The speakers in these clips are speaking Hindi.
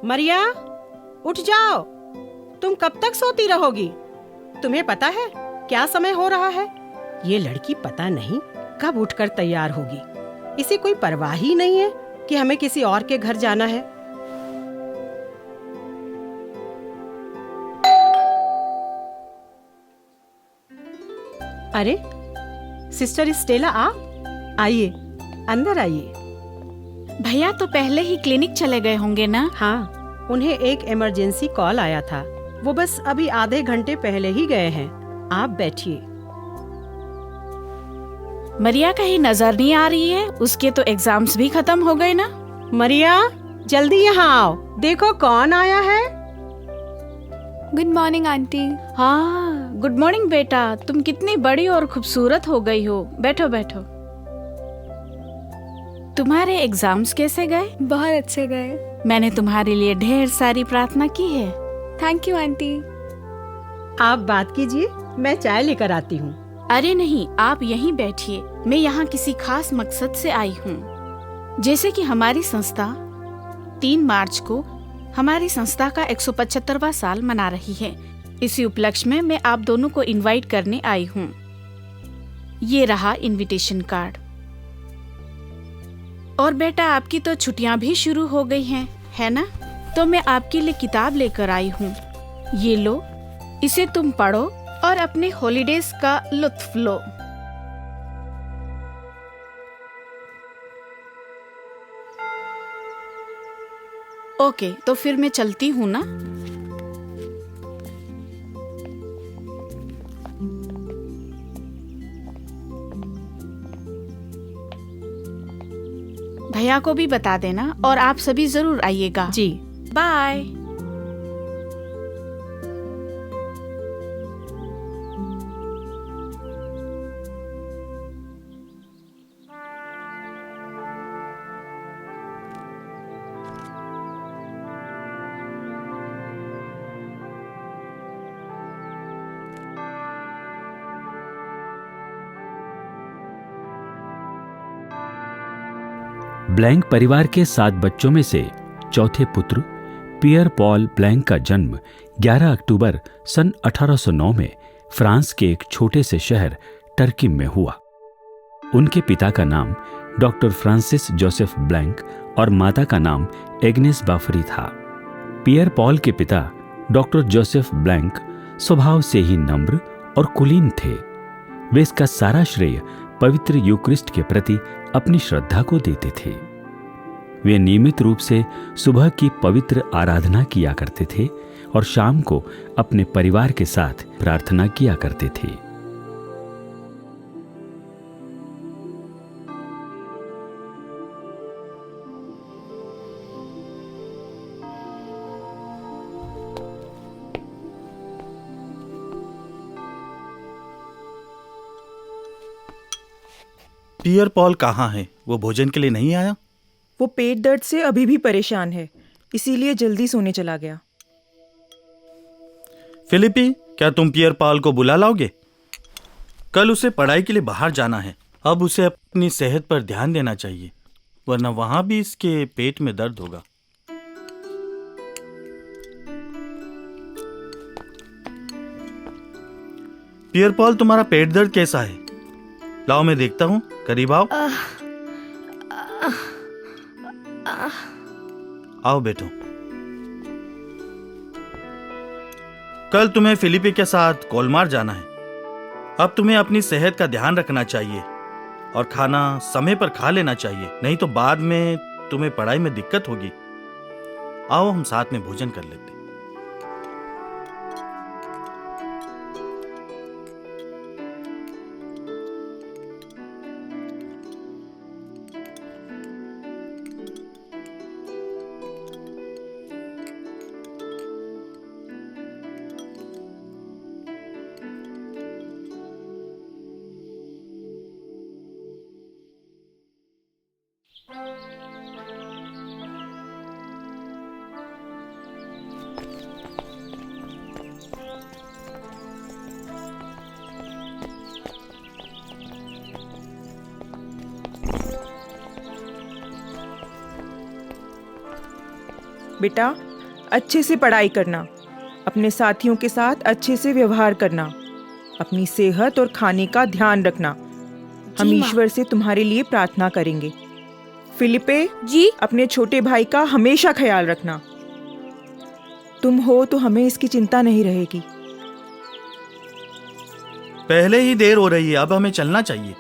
मरिया, उठ जाओ। तुम कब तक सोती रहोगी? तुम्हें पता है क्या समय हो रहा है? ये लड़की पता नहीं कब उठकर तैयार होगी। इसे कोई परवाह ही नहीं है कि हमें किसी और के घर जाना है। अरे सिस्टर स्टेला, आप आइए, अंदर आइए। भैया तो पहले ही क्लिनिक चले गए होंगे ना? हाँ, उन्हें एक इमरजेंसी कॉल आया था। वो बस अभी आधे घंटे पहले ही गए हैं। आप बैठिए। मरिया कहीं नजर नहीं आ रही है। उसके तो एग्जाम्स भी खत्म हो गए ना। मरिया, जल्दी यहाँ आओ। देखो कौन आया है। Good morning aunty. हाँ, गुड मॉर्निंग बेटा। तुम कितनी बड़ी और खूबसूरत हो गई हो। बैठो बैठो। तुम्हारे एग्जाम्स कैसे गए? बहुत अच्छे गए। मैंने तुम्हारे लिए ढेर सारी प्रार्थना की है। Thank you aunty. आप बात कीजिए, मैं चाय लेकर आती हूँ। अरे नहीं, आप यहीं बैठिए। मैं यहाँ किसी खास मकसद से आई हूँ। जैसे कि हमारी संस्था 3 मार्च को हमारी संस्था का 175वां साल मना रही है। इसी उपलक्ष्य में मैं आप दोनों को इनवाइट करने आई हूँ। ये रहा इनविटेशन कार्ड। और बेटा, आपकी तो छुट्टियां भी शुरू हो गई हैं, है ना? तो मैं आपके लिए किताब लेकर आई हूँ। ये लो, इसे तुम पढ़ो और अपने हॉलीडेज का लुत्फ लो। ओके, तो फिर मैं चलती हूँ ना। भैया को भी बता देना और आप सभी जरूर आइएगा। जी। बाय। ब्लैंक परिवार के 7 बच्चों में से चौथे पुत्र पियर पॉल ब्लैंक का जन्म 11 अक्टूबर सन 1809 में फ्रांस के एक छोटे से शहर टर्की में हुआ। उनके पिता का नाम डॉक्टर फ्रांसिस जोसेफ ब्लैंक और माता का नाम एग्नेस बाफरी था। पियर पॉल के पिता डॉक्टर जोसेफ ब्लैंक स्वभाव से ही नम्र और कुलीन थे। वे इसका सारा श्रेय पवित्र यूक्रिस्ट के प्रति अपनी श्रद्धा को देते थे। वे नियमित रूप से सुबह की पवित्र आराधना किया करते थे और शाम को अपने परिवार के साथ प्रार्थना किया करते थे। पियर पॉल कहाँ है? वो भोजन के लिए नहीं आया? वो पेट दर्द से अभी भी परेशान है, इसीलिए जल्दी सोने चला गया। फिलिपी, क्या तुम पियर पॉल को बुला लाओगे? कल उसे पढ़ाई के लिए बाहर जाना है। अब उसे अपनी सेहत पर ध्यान देना चाहिए, वरना वहां भी इसके पेट में दर्द होगा। पियर पॉल, तुम्हारा पेट दर्द कैसा है? लाओ मैं देखता हूँ, करीब आओ। आओ बैठो। कल तुम्हें फिलिपी के साथ कोलमार जाना है। अब तुम्हें अपनी सेहत का ध्यान रखना चाहिए और खाना समय पर खा लेना चाहिए, नहीं तो बाद में तुम्हें पढ़ाई में दिक्कत होगी। आओ हम साथ में भोजन कर लेते हैं। बेटा, अच्छे से पढ़ाई करना, अपने साथियों के साथ अच्छे से व्यवहार करना, अपनी सेहत और खाने का ध्यान रखना। हम माँ। ईश्वर से तुम्हारे लिए प्रार्थना करेंगे। फिलिपे, जी। अपने छोटे भाई का हमेशा ख्याल रखना। तुम हो तो हमें इसकी चिंता नहीं रहेगी। पहले ही देर हो रही है, अब हमें चलना चाहिए।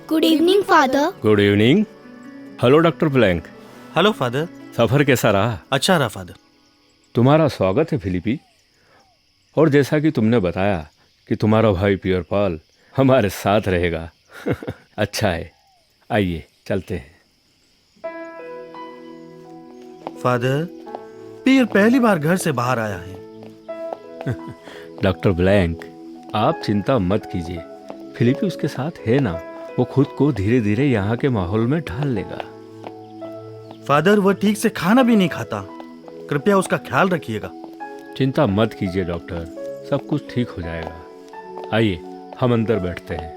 Good evening father. Good evening. Hello doctor Blank. Hello father. सफर कैसा रहा? अच्छा रहा फादर। तुम्हारा स्वागत है फिलिपी। और जैसा कि तुमने बताया कि तुम्हारा भाई पियर पॉल हमारे साथ रहेगा। अच्छा है, आइए चलते हैं। फादर, पियर पहली बार घर से बाहर आया है। डॉक्टर ब्लैंक, आप चिंता मत कीजिए, फिलिपी उसके साथ है ना, वो खुद को धीरे धीरे यहाँ के माहौल में ढाल लेगा। फादर, वह ठीक से खाना भी नहीं खाता, कृपया उसका ख्याल रखिएगा। चिंता मत कीजिए डॉक्टर, सब कुछ ठीक हो जाएगा। आइए हम अंदर बैठते हैं।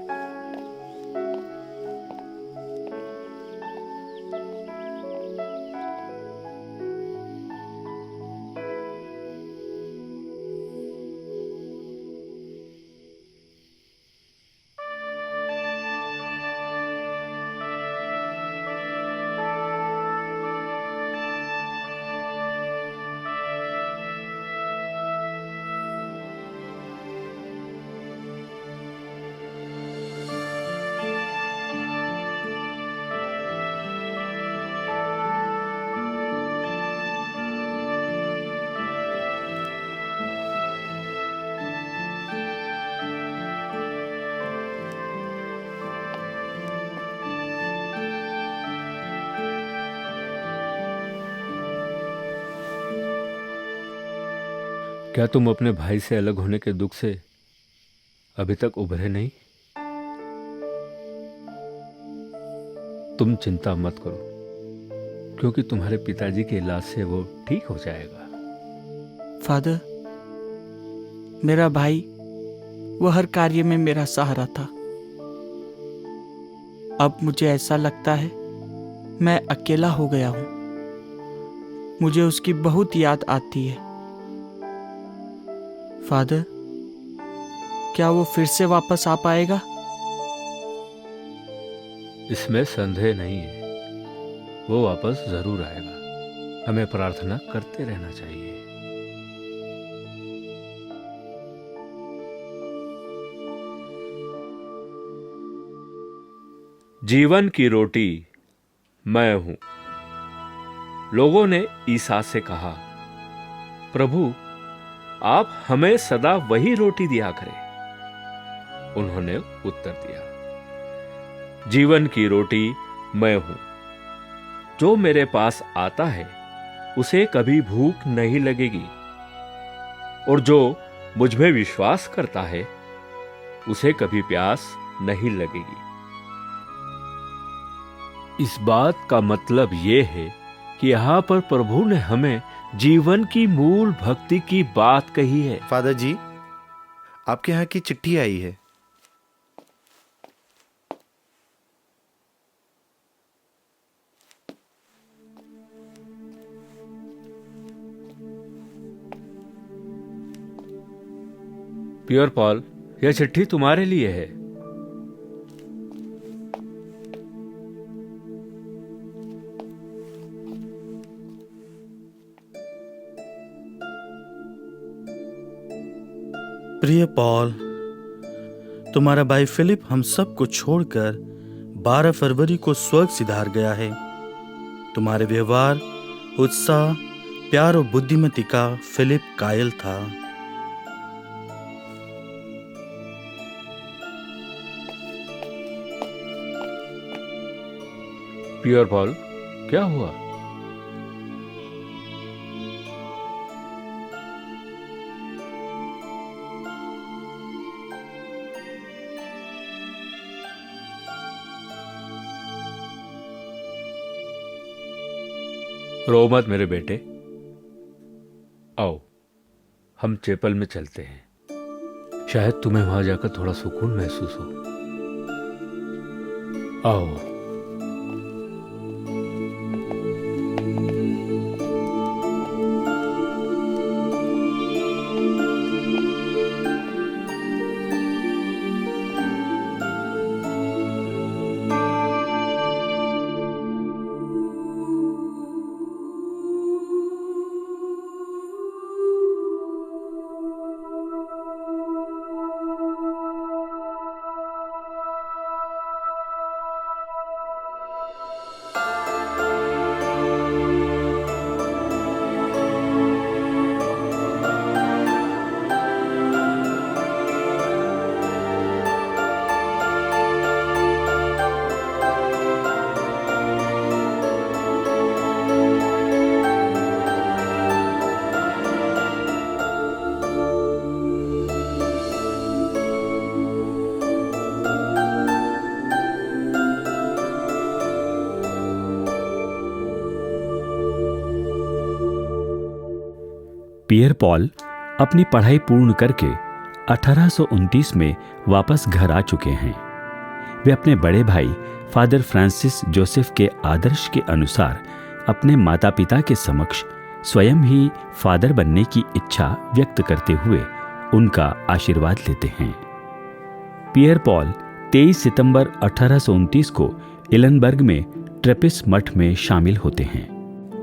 क्या तुम अपने भाई से अलग होने के दुख से अभी तक उभरे नहीं? तुम चिंता मत करो, क्योंकि तुम्हारे पिताजी के इलाज से वो ठीक हो जाएगा। फादर, मेरा भाई वह हर कार्य में मेरा सहारा था। अब मुझे ऐसा लगता है मैं अकेला हो गया हूं। मुझे उसकी बहुत याद आती है। फादर, क्या वो फिर से वापस आ पाएगा? इसमें संदेह नहीं है, वो वापस जरूर आएगा। हमें प्रार्थना करते रहना चाहिए। जीवन की रोटी मैं हूं। लोगों ने ईसा से कहा, प्रभु आप हमें सदा वही रोटी दिया करें। उन्होंने उत्तर दिया, जीवन की रोटी मैं हूं। जो मेरे पास आता है उसे कभी भूख नहीं लगेगी, और जो मुझ में विश्वास करता है उसे कभी प्यास नहीं लगेगी। इस बात का मतलब यह है कि यहां पर प्रभु ने हमें जीवन की मूल भक्ति की बात कही है। फादर जी, आपके यहाँ की चिट्ठी आई है। पियर पॉल, यह चिट्ठी तुम्हारे लिए है। प्रिय पॉल, तुम्हारा भाई फिलिप हम सब को छोड़कर 12 फरवरी को स्वर्ग सिधार गया है। तुम्हारे व्यवहार, उत्साह, प्यार और बुद्धिमती का फिलिप कायल था। पियर पॉल, क्या हुआ? रो मत मेरे बेटे। आओ, हम चैपल में चलते हैं। शायद तुम्हें वहां जाकर थोड़ा सुकून महसूस हो। आओ। पियर पॉल अपनी पढ़ाई पूर्ण करके 1829 में वापस घर आ चुके हैं। वे अपने बड़े भाई फादर फ्रांसिस जोसेफ के आदर्श के अनुसार अपने माता पिता के समक्ष स्वयं ही फादर बनने की इच्छा व्यक्त करते हुए उनका आशीर्वाद लेते हैं। पियर पॉल 23 सितंबर 1829 को इलनबर्ग में ट्रेपिस्ट मठ में शामिल होते हैं।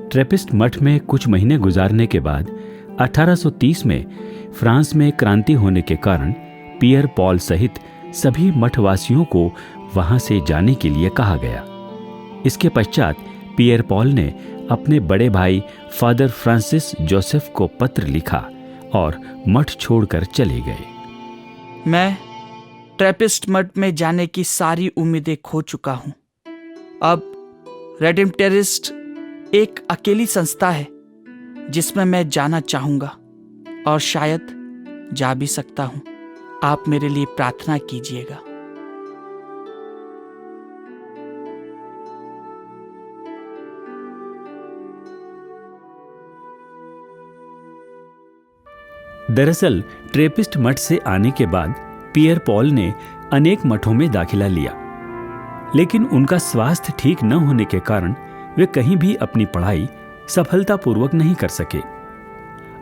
ट्रेपिस्ट मठ में कुछ महीने गुजारने के बाद 1830 में फ्रांस में क्रांति होने के कारण पियर पॉल सहित सभी मठवासियों को वहां से जाने के लिए कहा गया। इसके पश्चात पियर पॉल ने अपने बड़े भाई फादर फ्रांसिस जोसेफ को पत्र लिखा और मठ छोड़कर चले गए। मैं ट्रेपिस्ट मठ में जाने की सारी उम्मीदें खो चुका हूं। अब रेडेम्पटरिस्ट एक अकेली संस्था है जिसमें मैं जाना चाहूंगा और शायद जा भी सकता हूं। आप मेरे लिए प्रार्थना कीजिएगा। दरअसल ट्रेपिस्ट मठ से आने के बाद पियर पॉल ने अनेक मठों में दाखिला लिया, लेकिन उनका स्वास्थ्य ठीक न होने के कारण वे कहीं भी अपनी पढ़ाई सफलतापूर्वक नहीं कर सके।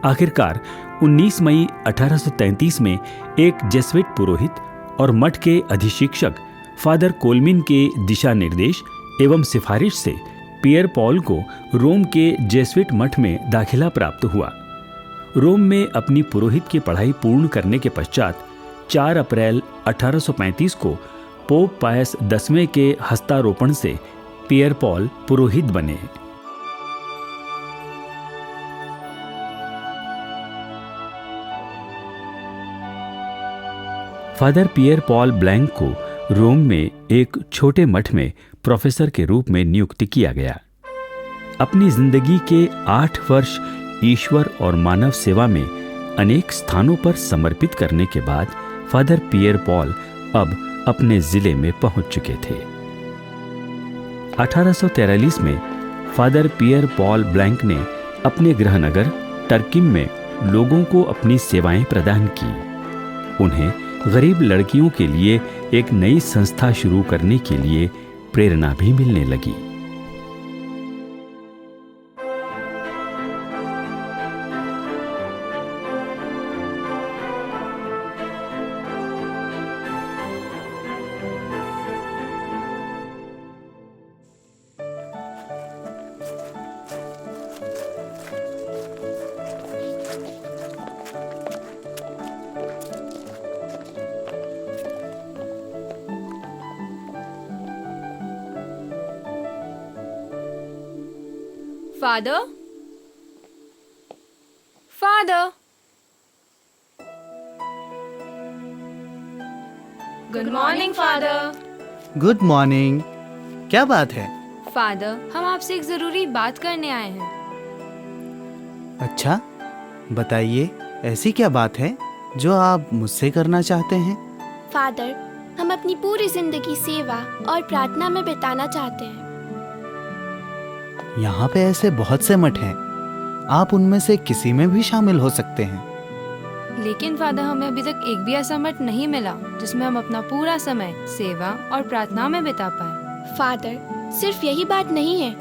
आखिरकार 19 मई 1833 में एक जेसुइट पुरोहित और मठ के अधिशिक्षक फादर कोलमिन के दिशा निर्देश एवं सिफारिश से पियर पॉल को रोम के जेसुइट मठ में दाखिला प्राप्त हुआ। रोम में अपनी पुरोहित की पढ़ाई पूर्ण करने के पश्चात 4 अप्रैल 1835 को पोप पायस 10वें के हस्तारोपण से पियर पॉल पुरोहित बने। फादर पियर पॉल ब्लैंक को रोम में एक छोटे मठ में प्रोफेसर के रूप में नियुक्त किया गया। अपनी जिंदगी के 8 वर्ष ईश्वर और मानव सेवा में अनेक स्थानों पर समर्पित करने के बाद फादर पियर पॉल अब अपने जिले में पहुंच चुके थे। 1843 में फादर पियर पॉल ब्लैंक ने अपने गृहनगर टर्किम में लोगों को अपनी सेवाएं प्रदान की। उन्हें गरीब लड़कियों के लिए एक नई संस्था शुरू करने के लिए प्रेरणा भी मिलने लगी। Father? Father? Good morning, Father. Good morning. क्या बात है? Father, हम आपसे एक जरूरी बात करने आए हैं। अच्छा, बताइए, ऐसी क्या बात है जो आप मुझसे करना चाहते हैं? फादर, हम अपनी पूरी जिंदगी सेवा और प्रार्थना में बिताना चाहते हैं। यहाँ पे ऐसे बहुत से मठ हैं, आप उनमें से किसी में भी शामिल हो सकते हैं। लेकिन फादर, हमें अभी तक एक भी ऐसा मठ नहीं मिला जिसमें हम अपना पूरा समय सेवा और प्रार्थना में बिता पाए। फादर, सिर्फ यही बात नहीं है,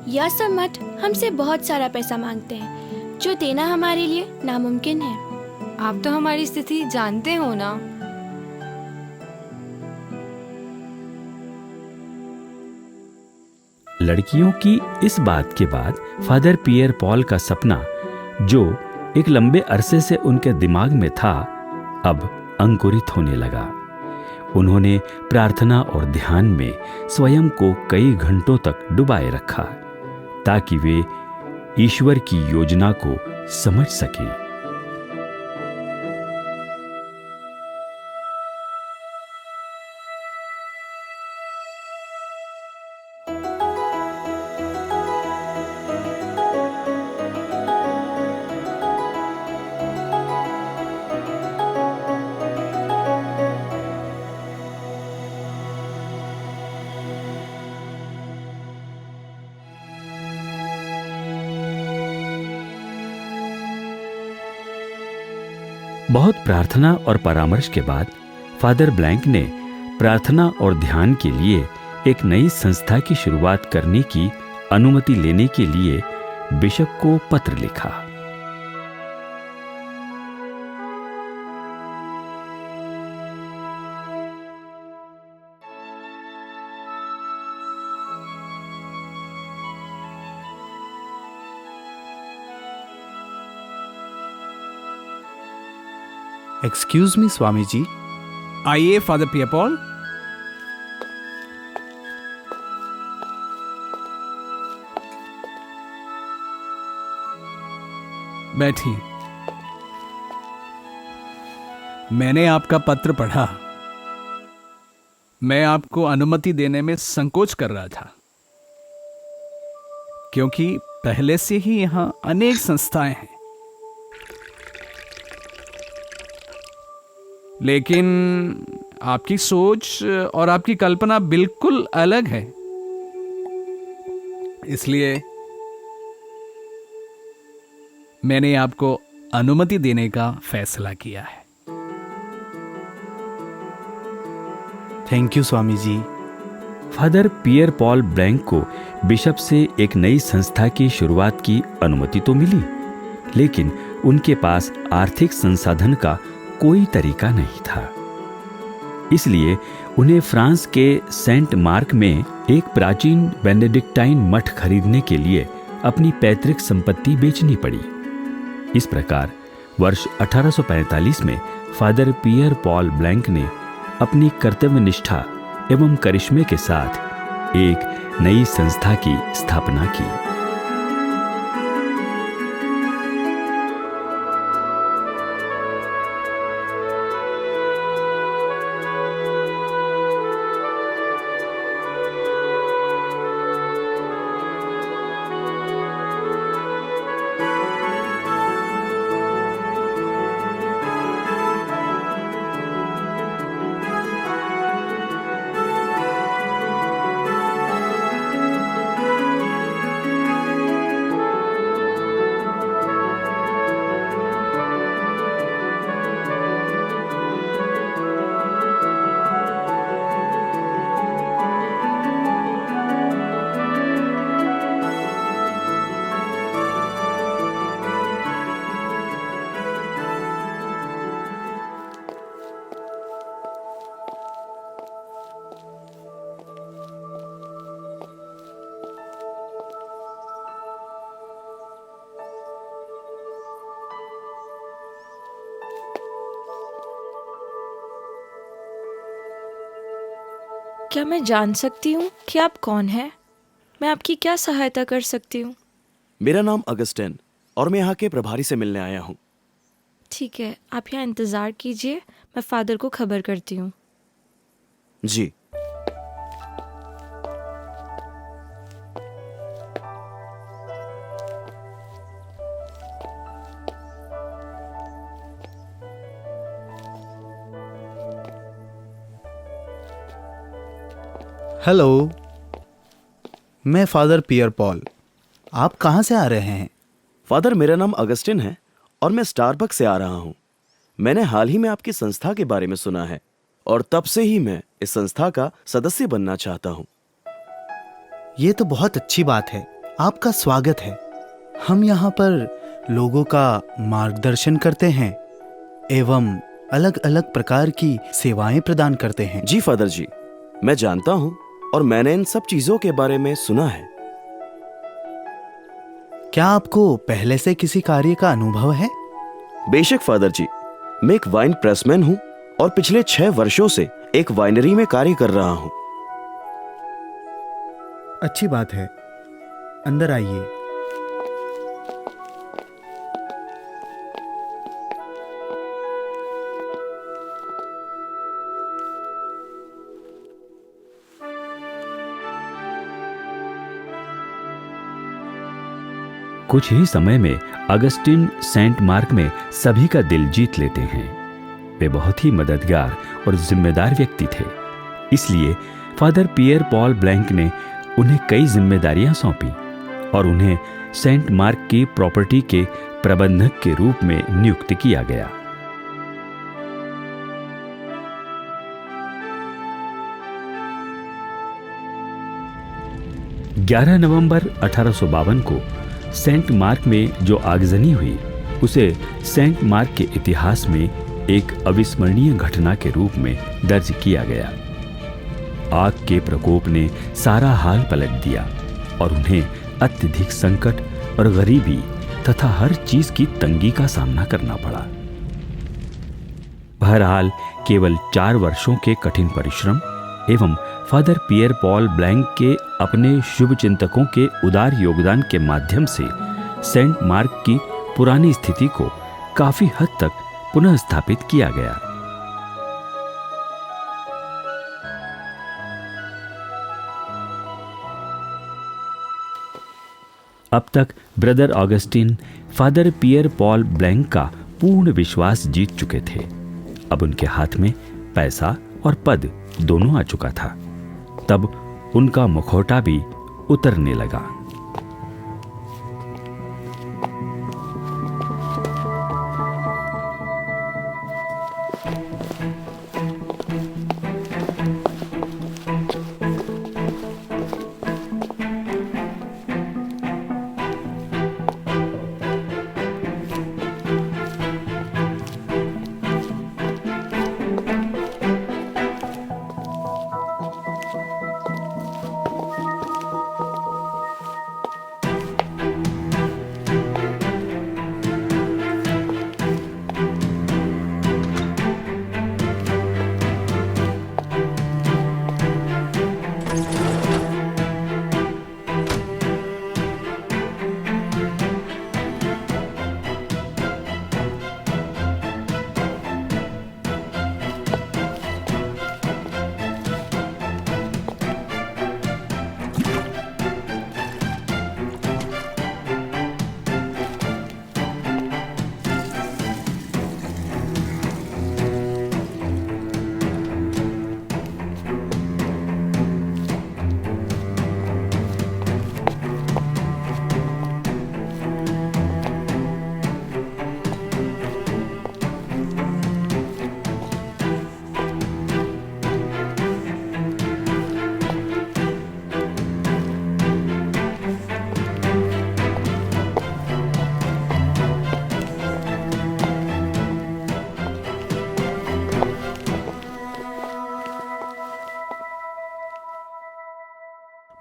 यह सब मठ हमसे बहुत सारा पैसा मांगते हैं, जो देना हमारे लिए नामुमकिन है। आप तो हमारी स्थिति जानते हो ना। लड़कियों की इस बात के बाद फादर पियर पॉल का सपना, जो एक लंबे अरसे से उनके दिमाग में था, अब अंकुरित होने लगा। उन्होंने प्रार्थना और ध्यान में स्वयं को कई घंटों तक डुबाए रखा ताकि वे ईश्वर की योजना को समझ सकें। बहुत प्रार्थना और परामर्श के बाद फादर ब्लैंक ने प्रार्थना और ध्यान के लिए एक नई संस्था की शुरुआत करने की अनुमति लेने के लिए बिशप को पत्र लिखा। Excuse me Swami ji. आइए फादर पियर पॉल। बैठिए। मैंने आपका पत्र पढ़ा। मैं आपको अनुमति देने में संकोच कर रहा था, क्योंकि पहले से ही यहां अनेक संस्थाएं हैं। लेकिन आपकी सोच और आपकी कल्पना बिल्कुल अलग है, इसलिए मैंने आपको अनुमति देने का फैसला किया है। Thank you Swami ji. Father Pierre Paul Blanc को बिशप से एक नई संस्था की शुरुआत की अनुमति तो मिली, लेकिन उनके पास आर्थिक संसाधन का कोई तरीका नहीं था। इसलिए उन्हें फ्रांस के सेंट मार्क में एक प्राचीन बेनेडिक्टाइन मठ खरीदने के लिए अपनी पैतृक संपत्ति बेचनी पड़ी। इस प्रकार वर्ष 1845 में फादर पियर पॉल ब्लैंक ने अपनी कर्तव्यनिष्ठा एवं करिश्मे के साथ एक नई संस्था की स्थापना की। क्या मैं जान सकती हूँ कि आप कौन हैं? मैं आपकी क्या सहायता कर सकती हूँ? मेरा नाम अगस्टिन और मैं यहाँ के प्रभारी से मिलने आया हूँ। ठीक है, आप यहाँ इंतज़ार कीजिए, मैं फादर को खबर करती हूँ। जी। हेलो, मैं फादर पियर पॉल। आप कहाँ से आ रहे हैं? फादर, मेरा नाम अगस्टिन है और मैं स्टारबक्स से आ रहा हूँ। मैंने हाल ही में आपकी संस्था के बारे में सुना है और तब से ही मैं इस संस्था का सदस्य बनना चाहता हूँ। ये तो बहुत अच्छी बात है। आपका स्वागत है। हम यहाँ पर लोगों का मार्गदर्शन करते हैं एवं अलग अलग प्रकार की सेवाएं प्रदान करते हैं। जी फादर जी, मैं जानता हूँ और मैंने इन सब चीजों के बारे में सुना है। क्या आपको पहले से किसी कार्य का अनुभव है? बेशक फादर जी, मैं एक वाइन प्रेसमैन हूँ और पिछले 6 वर्षों से एक वाइनरी में कार्य कर रहा हूँ। अच्छी बात है, अंदर आइए। कुछ ही समय में अगस्टिन सेंट मार्क में सभी का दिल जीत लेते हैं। वे बहुत ही मददगार और जिम्मेदार व्यक्ति थे, इसलिए फादर पियर पॉल ब्लैंक ने उन्हें कई जिम्मेदारियां सौंपी और उन्हें सेंट मार्क की प्रॉपर्टी के प्रबंधक के रूप में नियुक्त किया गया। नवंबर 1852 को सेंट मार्क में जो आगजनी हुई उसे सेंट मार्क के इतिहास में एक अविस्मरणीय घटना के रूप में दर्ज किया गया। आग के प्रकोप ने सारा हाल पलट दिया और उन्हें अत्यधिक संकट और गरीबी तथा हर चीज की तंगी का सामना करना पड़ा। बहरहाल केवल 4 वर्षों के कठिन परिश्रम एवं फादर पियर पॉल ब्लैंक के अपने शुभ चिंतकों के उदार योगदान के माध्यम से सेंट मार्क की पुरानी स्थिति को काफी हद तक पुनः स्थापित किया गया। अब तक brother Augustine father Pierre Paul blank का पूर्ण विश्वास जीत चुके थे। अब उनके हाथ में पैसा और पद दोनों आ चुका था। तब उनका मुखौटा भी उतरने लगा।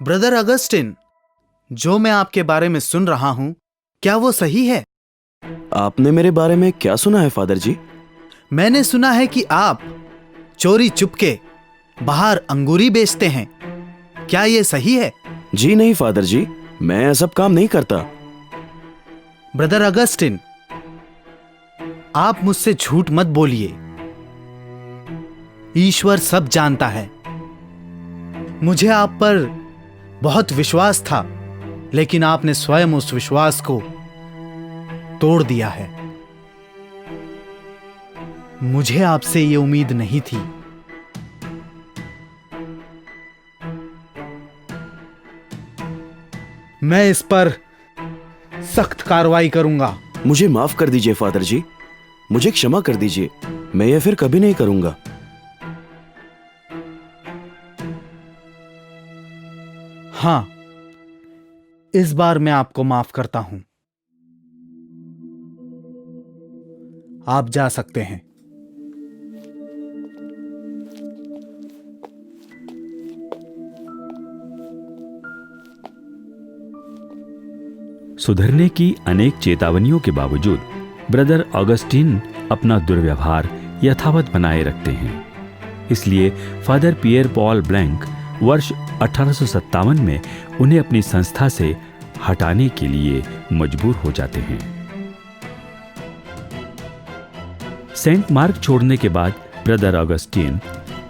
ब्रदर अगस्टिन, जो मैं आपके बारे में सुन रहा हूं, क्या वो सही है? आपने मेरे बारे में क्या सुना है फादर जी? मैंने सुना है कि आप चोरी चुपके बाहर अंगूरी बेचते हैं। क्या ये सही है? जी नहीं फादर जी, मैं यह सब काम नहीं करता। ब्रदर अगस्टिन, आप मुझसे झूठ मत बोलिए। ईश्वर सब जानता है। मुझे आप पर बहुत विश्वास था, लेकिन आपने स्वयं उस विश्वास को तोड़ दिया है। मुझे आपसे ये उम्मीद नहीं थी। मैं इस पर सख्त कार्रवाई करूंगा। मुझे माफ कर दीजिए फादर जी, मुझे क्षमा कर दीजिए। मैं यह फिर कभी नहीं करूंगा। हां, इस बार मैं आपको माफ करता हूं। आप जा सकते हैं। सुधरने की अनेक चेतावनियों के बावजूद ब्रदर ऑगस्टीन अपना दुर्व्यवहार यथावत बनाए रखते हैं। इसलिए फादर पियर पॉल ब्लैंक वर्ष 1857 में उन्हें अपनी संस्था से हटाने के लिए मजबूर हो जाते हैं। सेंट मार्क छोड़ने के बाद ब्रदर ऑगस्टीन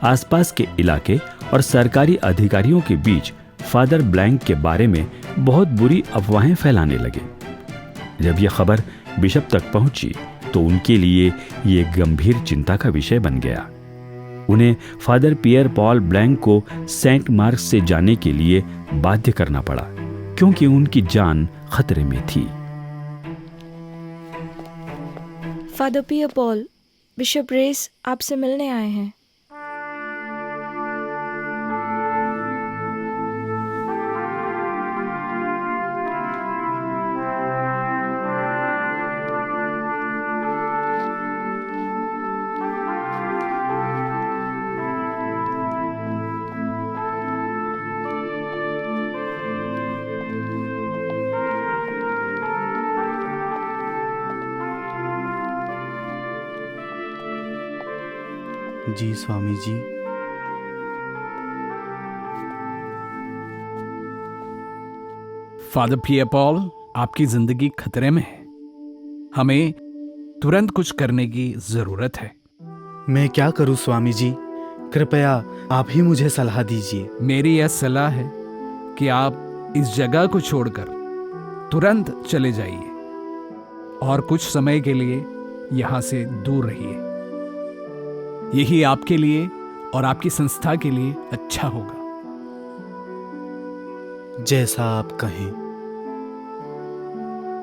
आसपास के इलाके और सरकारी अधिकारियों के बीच फादर ब्लैंक के बारे में बहुत बुरी अफवाहें फैलाने लगे। जब यह खबर बिशप तक पहुंची तो उनके लिए यह गंभीर चिंता का विषय बन गया। उन्हें फादर पियर पॉल ब्लैंक को सेंट मार्क से जाने के लिए बाध्य करना पड़ा, क्योंकि उनकी जान खतरे में थी। Father Pierre Paul, bishop race आपसे मिलने आए हैं। जी स्वामी जी। फादर पियर पॉल, आपकी जिंदगी खतरे में है। हमें तुरंत कुछ करने की जरूरत है। मैं क्या करूं स्वामी जी? कृपया आप ही मुझे सलाह दीजिए। मेरी यह सलाह है कि आप इस जगह को छोड़कर तुरंत चले जाइए और कुछ समय के लिए यहां से दूर रहिए। यही आपके लिए और आपकी संस्था के लिए अच्छा होगा। जैसा आप कहें,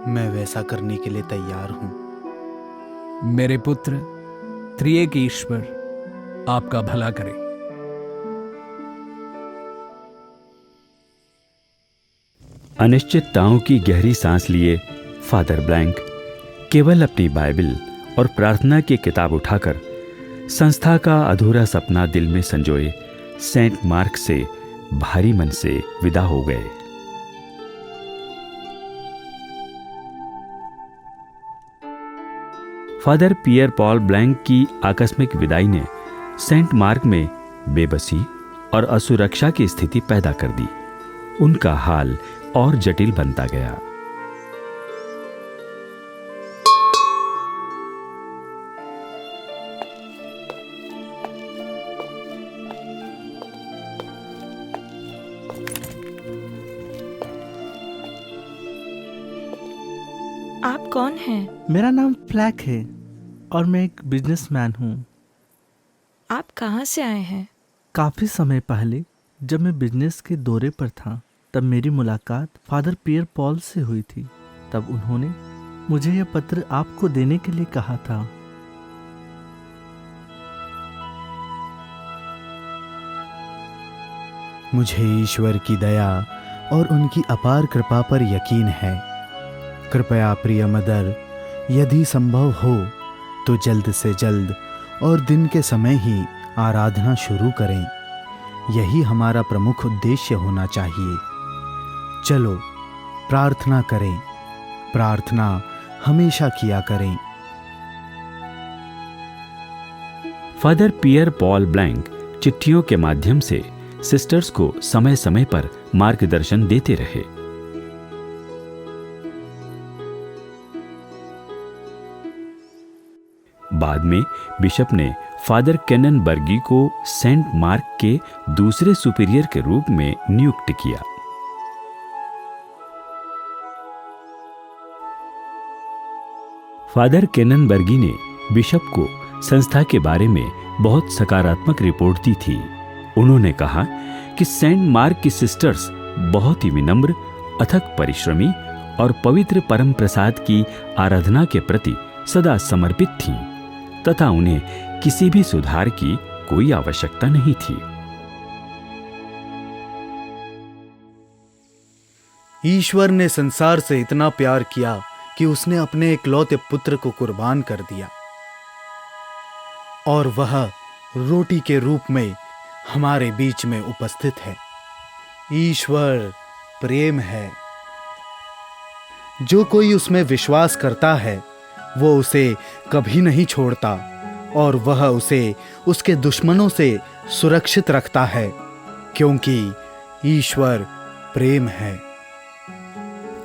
मैं वैसा करने के लिए तैयार हूं। मेरे पुत्र, त्रिएक ईश्वर आपका भला करे। अनिश्चितताओं की गहरी सांस लिए फादर ब्लैंक केवल अपनी बाइबल और प्रार्थना की किताब उठाकर संस्था का अधूरा सपना दिल में संजोए सेंट मार्क से भारी मन से विदा हो गए। फादर पियर पॉल ब्लैंक की आकस्मिक विदाई ने सेंट मार्क में बेबसी और असुरक्षा की स्थिति पैदा कर दी। उनका हाल और जटिल बनता गया। आप कौन हैं? मेरा नाम फ्लैक है और मैं एक बिजनेसमैन हूँ। आप कहाँ से आए हैं? काफ़ी समय पहले जब मैं बिजनेस के दौरे पर था, तब मेरी मुलाकात फादर पियर पॉल से हुई थी। तब उन्होंने मुझे यह पत्र आपको देने के लिए कहा था। मुझे ईश्वर की दया और उनकी अपार कृपा पर यकीन है। कृपया प्रिय मदर, यदि संभव हो तो जल्द से जल्द और दिन के समय ही आराधना शुरू करें। यही हमारा प्रमुख उद्देश्य होना चाहिए। चलो प्रार्थना करें। प्रार्थना हमेशा किया करें। फादर पियर पॉल ब्लैंक चिट्ठियों के माध्यम से सिस्टर्स को समय समय पर मार्गदर्शन देते रहे। बाद में बिशप ने फादर केनन बर्गी को सेंट मार्क के दूसरे सुपीरियर के रूप में नियुक्त किया। फादर केनन बर्गी ने बिशप को संस्था के बारे में बहुत सकारात्मक रिपोर्ट दी थी। उन्होंने कहा कि सेंट मार्क की सिस्टर्स बहुत ही विनम्र, अथक परिश्रमी और पवित्र परम प्रसाद की आराधना के प्रति सदा समर्पित थीं तथा उन्हें किसी भी सुधार की कोई आवश्यकता नहीं थी। ईश्वर ने संसार से इतना प्यार किया कि उसने अपने इकलौते पुत्र को कुर्बान कर दिया, और वह रोटी के रूप में हमारे बीच में उपस्थित है। ईश्वर प्रेम है। जो कोई उसमें विश्वास करता है वो उसे कभी नहीं छोड़ता, और वह उसे उसके दुश्मनों से सुरक्षित रखता है, क्योंकि ईश्वर प्रेम है।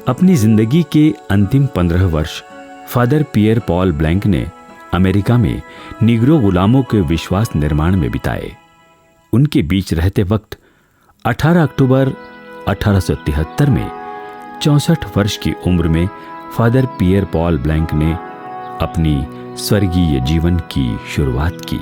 अपनी जिंदगी के अंतिम 15 वर्ष फादर पियर पॉल ब्लैंक ने अमेरिका में निग्रो गुलामों के विश्वास निर्माण में बिताए। उनके बीच रहते वक्त 18 अक्टूबर 1873 में 64 वर्ष की उम्र में फादर पियर पॉल ब्लैंक ने अपनी स्वर्गीय जीवन की शुरुआत की।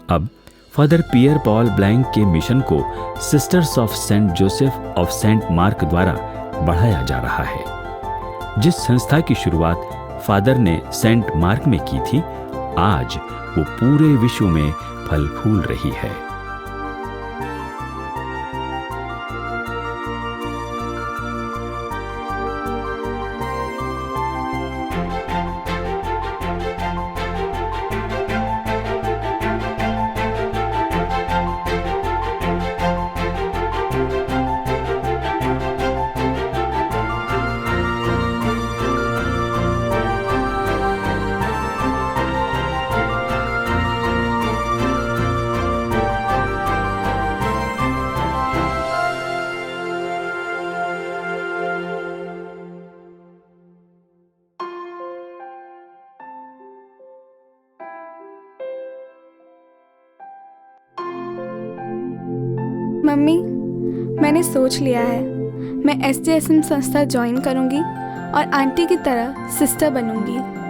अब फादर पियर पॉल ब्लैंक के मिशन को sisters of Saint Joseph of Saint Mark द्वारा बढ़ाया जा रहा है। जिस संस्था की शुरुआत फादर ने सेंट मार्क में की थी, आज वो पूरे विश्व में फल फूल रही है। मम्मी, मैंने सोच लिया है, मैं SJSM संस्था ज्वाइन करूंगी और आंटी की तरह सिस्टर बनूंगी।